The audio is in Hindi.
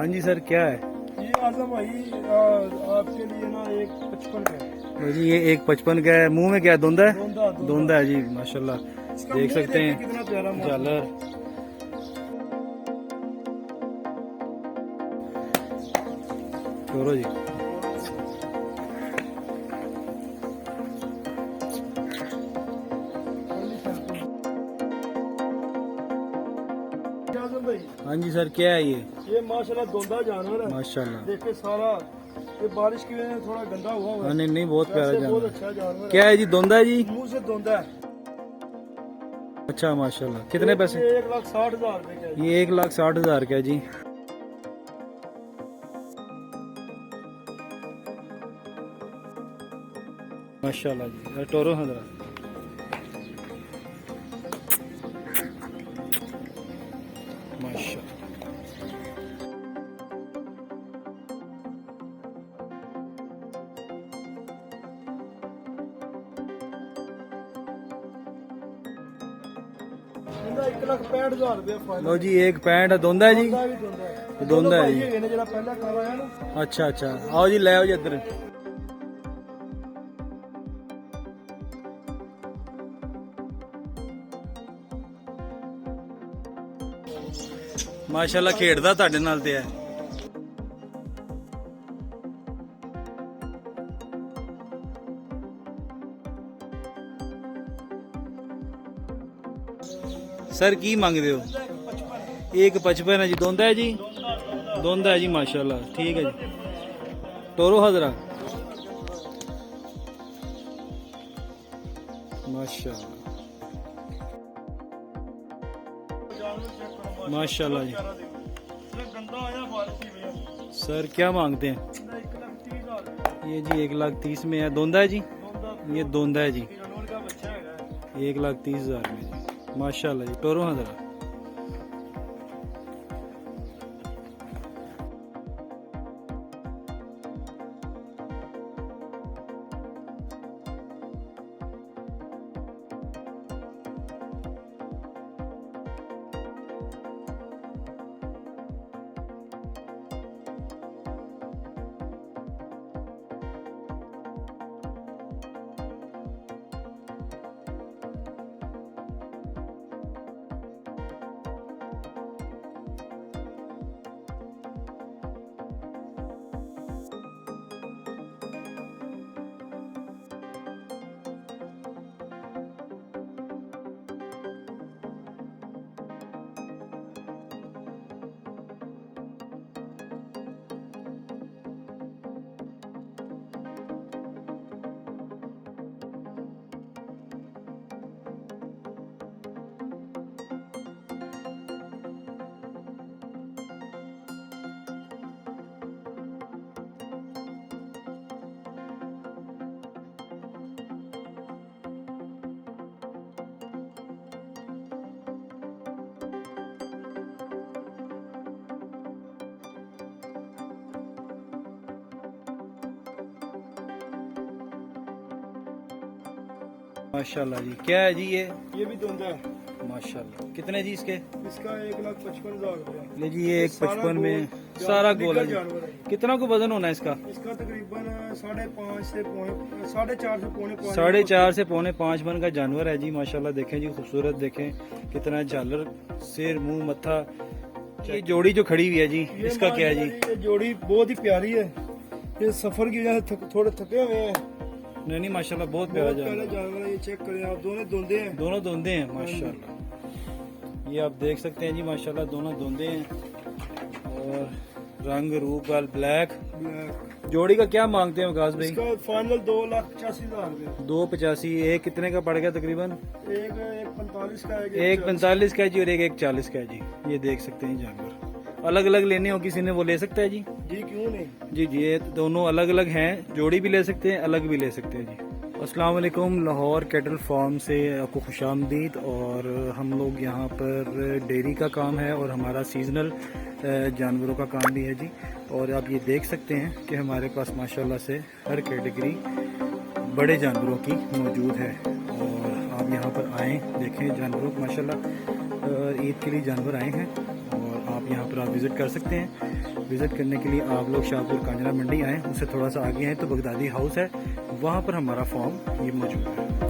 हाँ जी सर, क्या है? ये आजम भाई आपके लिए ना एक 55 का है। जी ये 155 का है। मुंह में क्या है? धुंधा है? धोंदा धुंधा है जी, माशाल्लाह। इसका देख मुंह सकते देखिए हैं कितना प्यारा माशाल्लाह। झालर। छोड़ो जी। आजम भाई हाँ जी सर, क्या है ये? ये माशाल्लाह धोंदा जानवर है। माशाल्लाह। देखे सारा ये बारिश की वजह से थोड़ा गंदा हुआ हुआ हाँ है। नहीं नहीं, बहुत प्यारा वैसे बहुत जानवर। अच्छा जानवर क्या है जी? धुंधा है जी? मुंह से धोंदा है। अच्छा माशाल्लाह। कितने पैसे? ये 1,60,000 रुपए का है। ये 1,60,000 का है जी। माशाल्लाह जी। टोरो हजरा। माशाल्लाह। ਇਹਦਾ 1,65,000 रुपए फाइनल। लो जी, 165 धुंधा है जी। धोंदा भी धोंदा है। धुंदा है भाई जी। ਹੈਗੇ ਨੇ ਜਿਹੜਾ ਪਹਿਲਾਂ ਕਾਲਾ ਆਇਆ ਨਾ। अच्छा अच्छा, आओ जी, ले आओ जी इधर। माशाल्लाह खेड़दा ਤੁਹਾਡੇ ਨਾਲ ਤੇ ਹੈ। सर की मंगते हो? 155 है जी। धुंधा है जी? धुंधा है जी, माशाल्लाह। ठीक है जी। टोरो हजरा। माशाल्लाह माशाल्लाह जी। गंदा आया बारिश की वजह से। सर क्या मांगते हैं? 1,30,000 ये जी 1,30,000 में है। धुंधा है जी? धोंदा ये धुंधा है जी। जानवर का बच्चा है। 1,30,000 में जी। माशाल्लाह जी। टोरो हजरा। माशाल्लाह जी। क्या है जी ये? ये भी धोंदा है। माशाल्लाह। कितने जी इसके? इसका 1,55,000 रुपया। ले जी, ये 155 में सारा गोल है जी। जानवर है। कितना को वजन होना है इसका? इसका तकरीबन 4.5 से 5.5 4.5 से पौने 5 मन का जानवर है जी। माशाल्लाह। देखें जी, खूबसूरत देखें कितना झालर, सिर, मुंह, मत्था। ये जोड़ी जो खड़ी हुई है जी, इसका क्या है जी? ये जोड़ी बहुत ही प्यारी है। ये सफर की वजह से थोड़े थके हुए हैं। नहीं नहीं, माशाल्लाह बहुत प्यारा बहुत प्यारे जानवर। जानवर है। ये चेक करें आप, दोनों धुंधे हैं। दोनों धुंधे हैं माशाल्लाह। ये आप देख सकते हैं जी, माशाल्लाह दोनों धुंधे हैं और रंग रूप वाल ब्लैक। जोड़ी का क्या मांगते हैं विकास भाई? इसका फाइनल 2,85,000 रुपये। 285। एक कितने का पड़ गया तकरीबन? एक 45 का है। एक 45 का है जी और एक 40 का है जी। ये देख सकते हैं जानवर। अलग अलग लेने हो किसी ने वो ले सकता है जी? जी क्यों नहीं। जी जी, ये दोनों अलग अलग हैं। जोड़ी भी ले सकते हैं, अलग भी ले सकते हैं जी। अस्सलाम वालेकुम। लाहौर कैटल फार्म से आपको खुशामदीद। और हम लोग यहाँ पर डेयरी का काम है और हमारा सीजनल जानवरों का काम भी है जी। और आप ये देख सकते हैं कि हमारे पास माशाल्लाह से हर कैटेगरी बड़े जानवरों की मौजूद है। और आप यहाँ पर आएँ, देखें जानवरों को। माशाल्लाह ईद के लिए जानवर आए हैं और आप यहाँ पर आप विज़िट कर सकते हैं। विजिट करने के लिए आप लोग शाहपुर कांजरा मंडी आएँ, उससे थोड़ा सा आगे हैं तो बगदादी हाउस है, वहाँ पर हमारा फार्म ये मौजूद है।